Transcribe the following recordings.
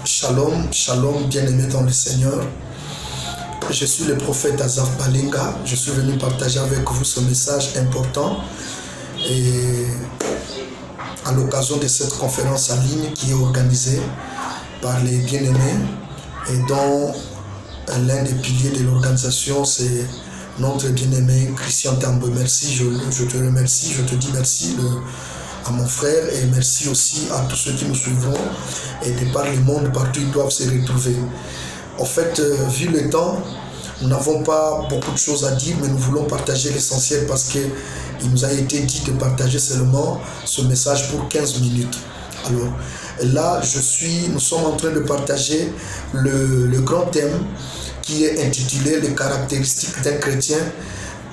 Shalom, shalom, bien-aimés dans le Seigneur. Je suis le prophète Azaf Balinga. Je suis venu partager avec vous ce message important et à l'occasion de cette conférence en ligne qui est organisée par les bien-aimés et dont l'un des piliers de l'organisation, c'est notre bien-aimé Christian Tambo. Merci, je te remercie, je te dis merci à mon frère et merci aussi à tous ceux qui nous suivront et de par le monde, partout ils doivent se retrouver. En fait, vu le temps, nous n'avons pas beaucoup de choses à dire, mais nous voulons partager l'essentiel parce qu'il nous a été dit de partager seulement ce message pour 15 minutes. Alors là, nous sommes en train de partager le grand thème qui est intitulé « Les caractéristiques d'un chrétien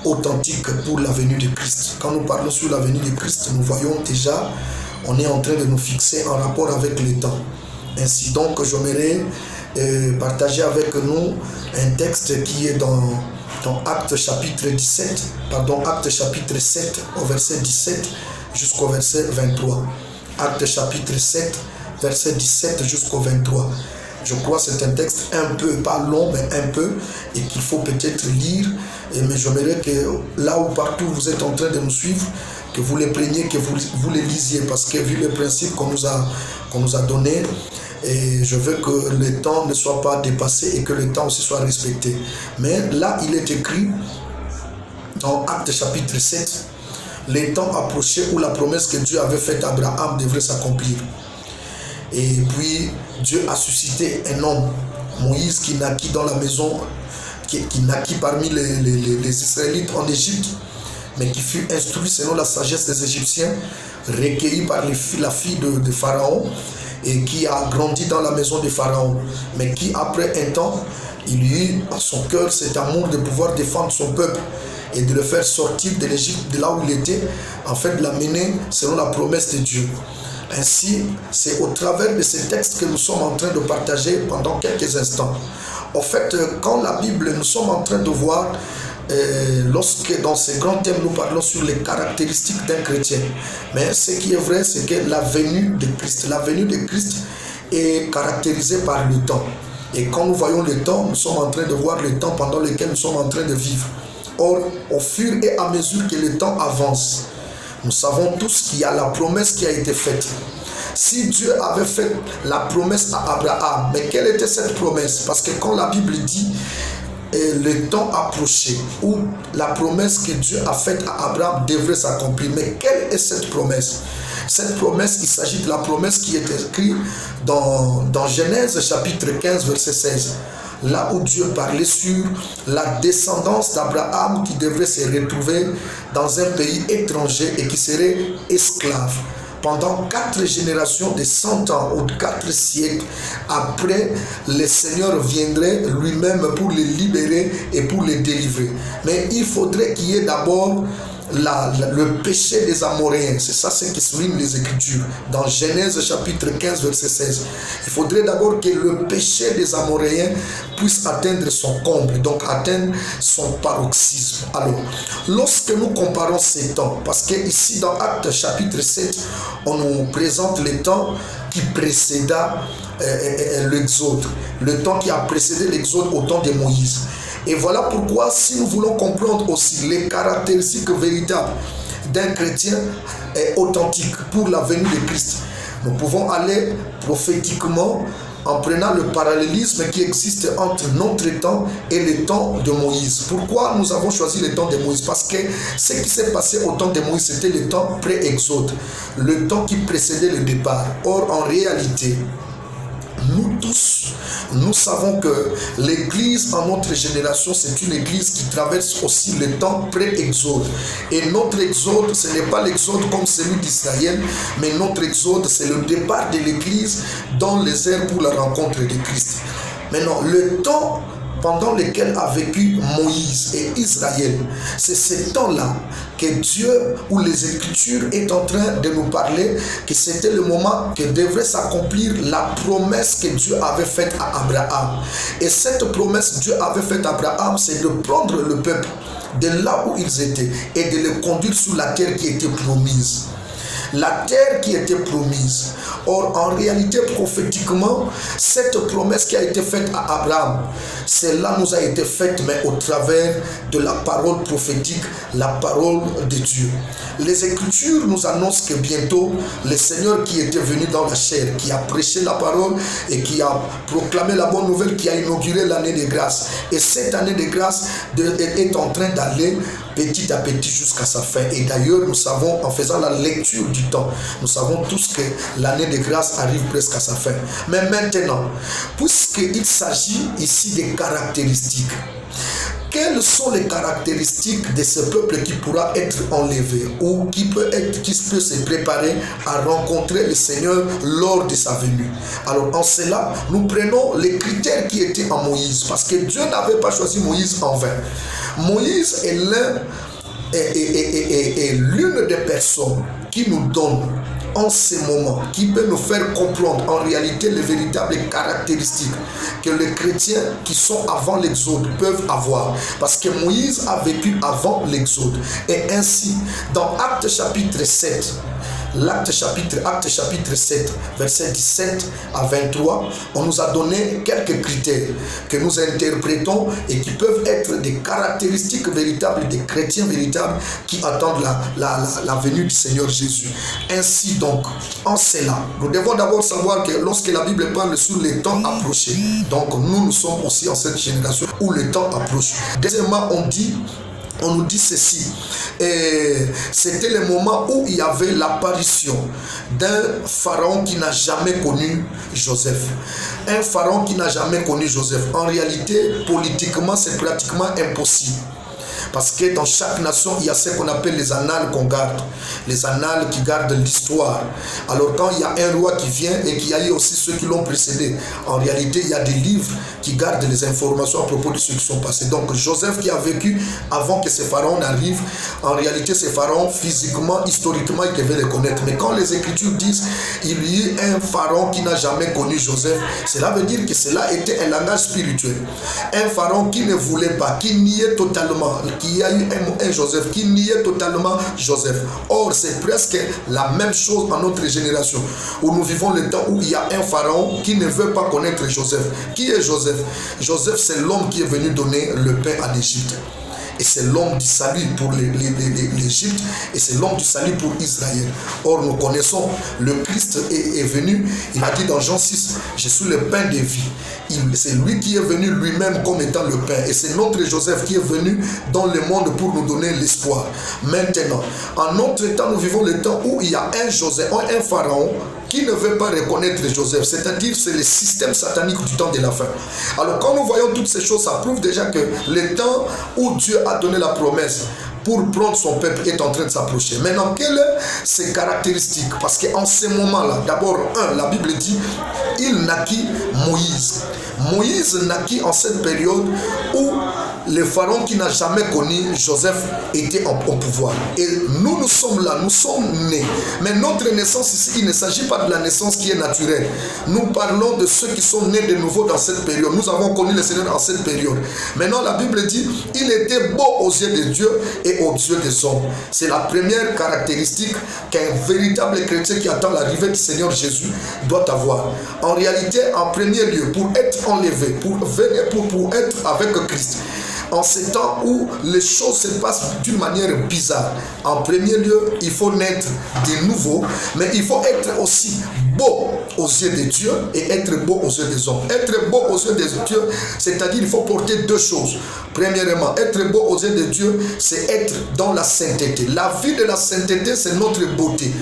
authentique pour la venue de Christ ». Quand nous parlons sur la venue de Christ, nous voyons déjà, on est en train de nous fixer en rapport avec le temps. Ainsi donc, j'aimerais partager avec nous un texte qui est dans Actes chapitre 7, au verset 17 jusqu'au verset 23. Actes chapitre 7, verset 17 jusqu'au 23. Je crois que c'est un texte un peu, pas long, mais un peu, et qu'il faut peut-être lire. Mais j'aimerais que là où partout vous êtes en train de nous suivre, que vous les preniez, que vous les lisiez, parce que vu le principe qu'on nous a donné, et je veux que le temps ne soit pas dépassé et que le temps aussi soit respecté. Mais là, il est écrit dans Actes chapitre 7, les temps approchaient où la promesse que Dieu avait faite à Abraham devrait s'accomplir. Et puis, Dieu a suscité un homme, Moïse, qui naquit dans la maison, qui naquit parmi les Israélites en Égypte, mais qui fut instruit selon la sagesse des Égyptiens, recueilli par la fille de Pharaon, et qui a grandi dans la maison de Pharaon, mais qui, après un temps, il eut à son cœur cet amour de pouvoir défendre son peuple et de le faire sortir de l'Égypte, de là où il était, en fait de l'amener selon la promesse de Dieu. Ainsi, c'est au travers de ces textes que nous sommes en train de partager pendant quelques instants. En fait, quand la Bible, nous sommes en train de voir, lorsque dans ces grands thèmes, nous parlons sur les caractéristiques d'un chrétien. Mais ce qui est vrai, c'est que la venue de Christ est caractérisée par le temps. Et quand nous voyons le temps, nous sommes en train de voir le temps pendant lequel nous sommes en train de vivre. Or, au fur et à mesure que le temps avance, nous savons tous qu'il y a la promesse qui a été faite. Si Dieu avait fait la promesse à Abraham, mais quelle était cette promesse? Parce que quand la Bible dit le temps approché, où la promesse que Dieu a faite à Abraham devrait s'accomplir, mais quelle est cette promesse? Cette promesse, il s'agit de la promesse qui est écrite dans Genèse chapitre 15, verset 16. Là où Dieu parlait sur la descendance d'Abraham qui devrait se retrouver dans un pays étranger et qui serait esclave. Pendant 4 générations de 100 ans ou 4 siècles après, le Seigneur viendrait lui-même pour les libérer et pour les délivrer. Mais il faudrait qu'il y ait d'abord le péché des Amoréens. C'est ça ce qui souligne les Écritures. Dans Genèse chapitre 15, verset 16. Il faudrait d'abord que le péché des Amoréens puisse atteindre son comble, donc atteindre son paroxysme. Alors, lorsque nous comparons ces temps, parce que ici dans Actes chapitre 7, on nous présente les temps qui précéda l'exode, le temps qui a précédé l'exode au temps de Moïse. Et voilà pourquoi, si nous voulons comprendre aussi les caractéristiques véritables d'un chrétien authentique pour la venue de Christ, nous pouvons aller prophétiquement en prenant le parallélisme qui existe entre notre temps et le temps de Moïse. Pourquoi nous avons choisi le temps de Moïse? Parce que ce qui s'est passé au temps de Moïse, c'était le temps pré-exode, le temps qui précédait le départ. Or, en réalité, nous tous, nous savons que l'église en notre génération, c'est une église qui traverse aussi le temps pré-exode. Et notre exode, ce n'est pas l'exode comme celui d'Israël, mais notre exode, c'est le départ de l'église dans les airs pour la rencontre de Christ. Maintenant, le temps pendant lequel a vécu Moïse et Israël, c'est ce temps-là que Dieu ou les Écritures est en train de nous parler que c'était le moment que devrait s'accomplir la promesse que Dieu avait faite à Abraham. Et cette promesse que Dieu avait faite à Abraham, c'est de prendre le peuple de là où ils étaient et de les conduire sur la terre qui était promise. la terre qui était promise. Or, en réalité, prophétiquement, cette promesse qui a été faite à Abraham, celle-là nous a été faite, mais au travers de la parole prophétique, la parole de Dieu. Les Écritures nous annoncent que bientôt, le Seigneur qui était venu dans la chair, qui a prêché la parole et qui a proclamé la bonne nouvelle, qui a inauguré l'année de grâce. Et cette année de grâce est en train d'aller petit à petit jusqu'à sa fin. Et d'ailleurs, nous savons, en faisant la lecture du temps, nous savons tous que l'année de grâce arrive presque à sa fin. Mais maintenant, puisqu'il s'agit ici des caractéristiques, quelles sont les caractéristiques de ce peuple qui pourra être enlevé ou qui peut se préparer à rencontrer le Seigneur lors de sa venue? Alors en cela, nous prenons les critères qui étaient en Moïse, parce que Dieu n'avait pas choisi Moïse en vain. Moïse est l'une des personnes qui nous donne en ces moments, qui peut nous faire comprendre en réalité les véritables caractéristiques que les chrétiens qui sont avant l'exode peuvent avoir. Parce que Moïse a vécu avant l'exode. Et ainsi, dans Actes chapitre 7, Actes chapitre 7, versets 17 à 23, on nous a donné quelques critères que nous interprétons et qui peuvent être des caractéristiques véritables des chrétiens véritables qui attendent la venue du Seigneur Jésus. Ainsi donc, en cela, nous devons d'abord savoir que lorsque la Bible parle sur les temps approchés, donc nous sommes aussi en cette génération où le temps approche. Deuxièmement, on nous dit ceci, et c'était le moment où il y avait l'apparition d'un pharaon qui n'a jamais connu Joseph. Un pharaon qui n'a jamais connu Joseph. En réalité, politiquement, c'est pratiquement impossible. Parce que dans chaque nation, il y a ce qu'on appelle les annales qu'on garde. Les annales qui gardent l'histoire. Alors quand il y a un roi qui vient et qu'il y a eu aussi ceux qui l'ont précédé, en réalité, il y a des livres qui gardent les informations à propos de ceux qui sont passés. Donc Joseph qui a vécu avant que ces pharaons n'arrivent, en réalité, ces pharaons, physiquement, historiquement, ils devaient les connaître. Mais quand les Écritures disent il y a eu un pharaon qui n'a jamais connu Joseph, cela veut dire que cela était un langage spirituel. Un pharaon qui ne voulait pas, qui niait totalement, il y a eu un Joseph qui niait totalement Joseph. Or, c'est presque la même chose en notre génération, où nous vivons le temps où il y a un pharaon qui ne veut pas connaître Joseph. Qui est Joseph? Joseph, c'est l'homme qui est venu donner le pain à l'Égypte. Et c'est l'homme du salut pour l'Égypte, et c'est l'homme du salut pour Israël. Or, nous connaissons, le Christ est venu, il a dit dans Jean 6, je suis le pain de vie. C'est lui qui est venu lui-même comme étant le pain. Et c'est notre Joseph qui est venu dans le monde pour nous donner l'espoir. Maintenant, en notre temps, nous vivons le temps où il y a un Joseph, un pharaon, qui ne veut pas reconnaître Joseph, c'est-à-dire c'est le système satanique du temps de la fin. Alors quand nous voyons toutes ces choses, ça prouve déjà que le temps où Dieu a donné la promesse pour prendre son peuple est en train de s'approcher. Maintenant, quelles sont ses caractéristiques? Parce qu'en ce moment-là, d'abord, la Bible dit, il naquit Moïse. Moïse naquit en cette période où le pharaon qui n'a jamais connu Joseph était au pouvoir. Et nous sommes là, nous sommes nés. Mais notre naissance ici, il ne s'agit pas de la naissance qui est naturelle. Nous parlons de ceux qui sont nés de nouveau dans cette période. Nous avons connu le Seigneur en cette période. Maintenant, la Bible dit, il était beau aux yeux de Dieu et aux yeux des hommes. C'est la première caractéristique qu'un véritable chrétien qui attend l'arrivée du Seigneur Jésus doit avoir. En réalité, en premier lieu, pour être enlevé, pour être avec Christ, en ces temps où les choses se passent d'une manière bizarre, en premier lieu, il faut naître de nouveau, mais il faut être aussi beau aux yeux de Dieu et être beau aux yeux des hommes. Être beau aux yeux de Dieu, c'est-à-dire il faut porter deux choses. Premièrement, être beau aux yeux de Dieu, c'est être dans la sainteté. La vie de la sainteté, c'est notre beauté.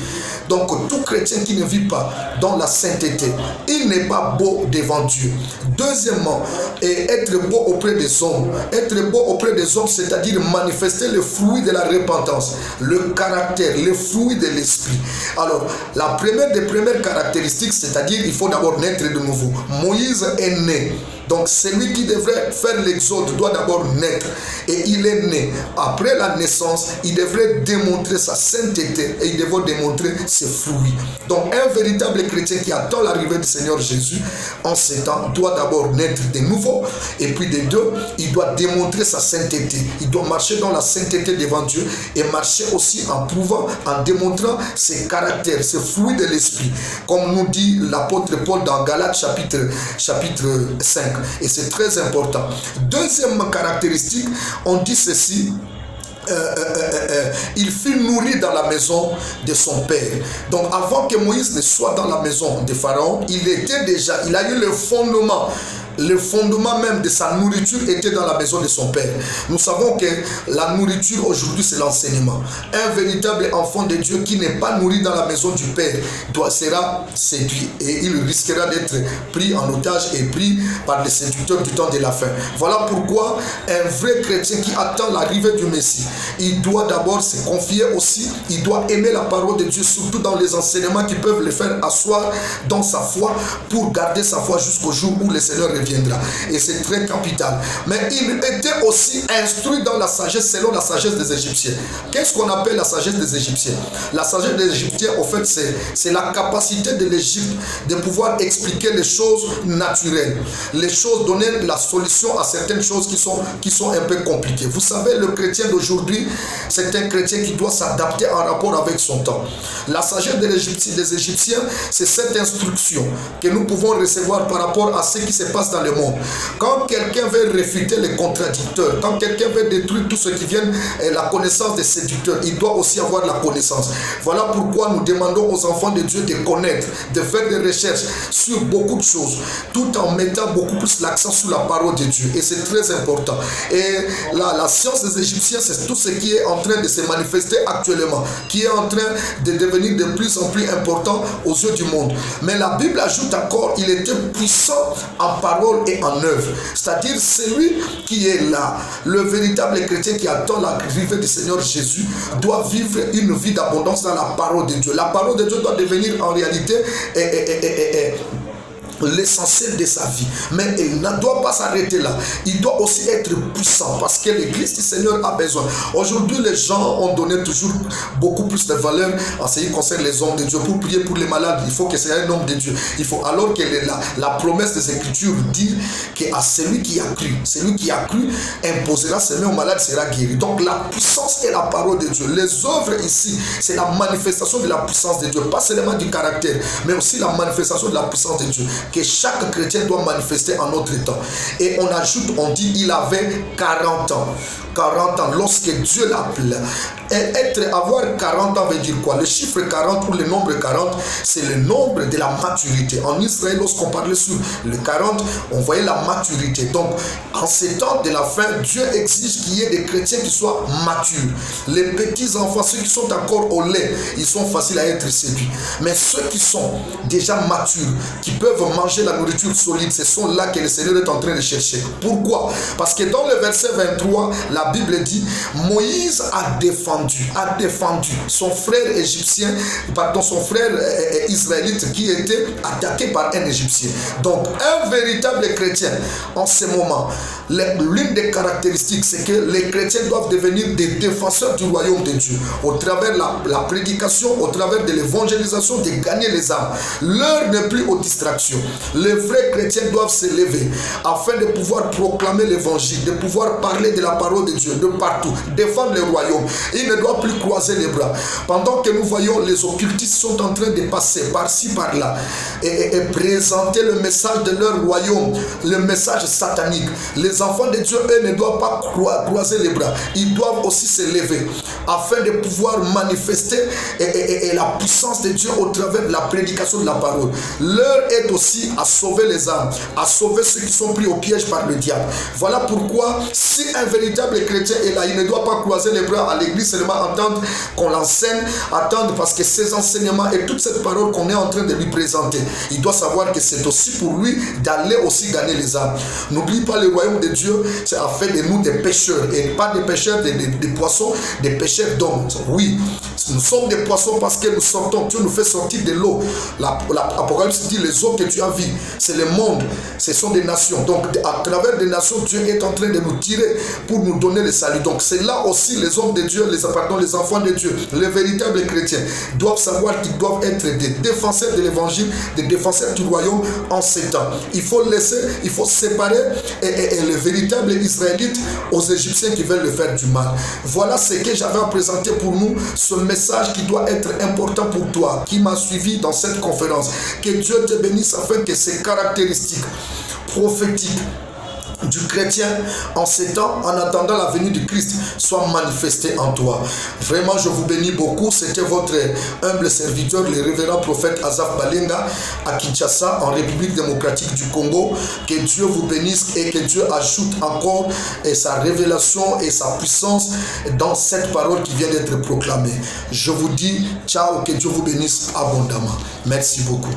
Donc, tout chrétien qui ne vit pas dans la sainteté, il n'est pas beau devant Dieu. Deuxièmement, être beau auprès des hommes. Être beau auprès des hommes, c'est-à-dire manifester le fruit de la repentance, le caractère, le fruit de l'esprit. Alors, la première des premières caractéristiques, c'est-à-dire il faut d'abord naître de nouveau. Moïse est né. Donc celui qui devrait faire l'exode doit d'abord naître. Et il est né. Après la naissance, il devrait démontrer sa sainteté et il devrait démontrer ses fruits. Donc un véritable chrétien qui attend l'arrivée du Seigneur Jésus en ces temps doit d'abord naître de nouveau. Et puis de deux, il doit démontrer sa sainteté. Il doit marcher dans la sainteté devant Dieu et marcher aussi en prouvant, en démontrant ses caractères, ses fruits de l'esprit. Comme nous dit l'apôtre Paul dans Galates chapitre 5. Et c'est très important. Deuxième caractéristique, on dit ceci. Il fut nourri dans la maison de son père. Donc avant que Moïse ne soit dans la maison de Pharaon, il a eu le fondement. Le fondement même de sa nourriture était dans la maison de son père. Nous savons que la nourriture aujourd'hui c'est l'enseignement. Un véritable enfant de Dieu qui n'est pas nourri dans la maison du père sera séduit et il risquera d'être pris en otage et pris par les séducteurs du temps de la fin. Voilà pourquoi un vrai chrétien qui attend l'arrivée du Messie, il doit d'abord se confier aussi, il doit aimer la parole de Dieu, surtout dans les enseignements qui peuvent le faire asseoir dans sa foi pour garder sa foi jusqu'au jour où le Seigneur viendra. Et c'est très capital. Mais il était aussi instruit dans la sagesse selon la sagesse des Égyptiens. Qu'est-ce qu'on appelle la sagesse des Égyptiens? La sagesse des Égyptiens, en fait, c'est la capacité de l'Égypte de pouvoir expliquer les choses naturelles. Les choses, donner la solution à certaines choses qui sont un peu compliquées. Vous savez, le chrétien d'aujourd'hui, c'est un chrétien qui doit s'adapter en rapport avec son temps. La sagesse des Égyptiens, c'est cette instruction que nous pouvons recevoir par rapport à ce qui se passe dans le monde. Quand quelqu'un veut réfuter les contradicteurs, quand quelqu'un veut détruire tout ce qui vient la connaissance des séducteurs, il doit aussi avoir la connaissance. Voilà pourquoi nous demandons aux enfants de Dieu de connaître, de faire des recherches sur beaucoup de choses, tout en mettant beaucoup plus l'accent sur la parole de Dieu. Et c'est très important. Et la science des Égyptiens, c'est tout ce qui est en train de se manifester actuellement, qui est en train de devenir de plus en plus important aux yeux du monde. Mais la Bible ajoute encore, il était puissant en parole et en œuvre. C'est-à-dire celui qui est là, le véritable chrétien qui attend l'arrivée du Seigneur Jésus, doit vivre une vie d'abondance dans la parole de Dieu. La parole de Dieu doit devenir en réalité l'essentiel de sa vie. Mais il ne doit pas s'arrêter là. Il doit aussi être puissant parce que l'église du Seigneur a besoin. Aujourd'hui, les gens ont donné toujours beaucoup plus de valeur en ce qui concerne les hommes de Dieu. Pour prier pour les malades, il faut que c'est un homme de Dieu. Alors que la promesse des Écritures dit qu'à celui qui a cru imposera ses mains aux malades, sera guéri. Donc la puissance est la parole de Dieu. Les œuvres ici, c'est la manifestation de la puissance de Dieu. Pas seulement du caractère, mais aussi la manifestation de la puissance de Dieu que chaque chrétien doit manifester en notre temps. Et on ajoute, on dit, il avait 40 ans. 40 ans, lorsque Dieu l'appelle. Avoir 40 ans veut dire quoi? Le chiffre 40 ou le nombre 40, c'est le nombre de la maturité. En Israël, lorsqu'on parlait sur le 40, on voyait la maturité. Donc, en ces temps de la fin, Dieu exige qu'il y ait des chrétiens qui soient matures. Les petits enfants, ceux qui sont encore au lait, ils sont faciles à être séduits. Mais ceux qui sont déjà matures, qui peuvent manger la nourriture solide, ce sont là que le Seigneur est en train de chercher. Pourquoi? Parce que dans le verset 23, la Bible dit, Moïse a défendu son frère égyptien, son frère israélite qui était attaqué par un Égyptien. Donc un véritable chrétien en ce moment, l'une des caractéristiques, c'est que les chrétiens doivent devenir des défenseurs du royaume de Dieu au travers de la prédication, au travers de l'évangélisation, de gagner les âmes. L'heure n'est plus aux distractions. Les vrais chrétiens doivent se lever afin de pouvoir proclamer l'évangile, de pouvoir parler de la parole de Dieu de partout, défendre le royaume. Il ne doit plus croiser les bras. Pendant que nous voyons les occultistes sont en train de passer par-ci, par-là et présenter le message de leur royaume, le message satanique. Les enfants de Dieu, eux, ne doivent pas croiser les bras. Ils doivent aussi se lever afin de pouvoir manifester la puissance de Dieu au travers de la prédication de la parole. L'heure est aussi à sauver les âmes, à sauver ceux qui sont pris au piège par le diable. Voilà pourquoi si un véritable chrétien est là, il ne doit pas croiser les bras à l'église seulement entendre qu'on l'enseigne, attendre parce que ces enseignements et toute cette parole qu'on est en train de lui présenter, il doit savoir que c'est aussi pour lui d'aller aussi gagner les âmes. N'oublie pas, le royaume de Dieu, c'est à faire de nous des pêcheurs, et pas des pêcheurs des poissons, des pêcheurs d'hommes. Oui, nous sommes des poissons parce que nous sortons, Dieu nous fait sortir de l'eau. L'Apocalypse dit les eaux que tu as vues, c'est le monde, ce sont des nations. Donc à travers des nations, Dieu est en train de nous tirer pour nous donner le salut. Donc c'est là aussi les hommes de Dieu, les enfants de Dieu, les véritables chrétiens doivent savoir qu'ils doivent être des défenseurs de l'évangile, des défenseurs du royaume en ces temps. Il faut séparer les véritables Israélites aux Égyptiens qui veulent le faire du mal. Voilà ce que j'avais à présenter pour nous, ce message qui doit être important pour toi, qui m'a suivi dans cette conférence. Que Dieu te bénisse afin que ces caractéristiques prophétiques du chrétien en ces temps, en attendant la venue du Christ, soit manifestée en toi. Vraiment, je vous bénis beaucoup. C'était votre humble serviteur, le révérend prophète Azaf Balenga, à Kinshasa, en République démocratique du Congo. Que Dieu vous bénisse et que Dieu ajoute encore sa révélation et sa puissance dans cette parole qui vient d'être proclamée. Je vous dis ciao, que Dieu vous bénisse abondamment. Merci beaucoup.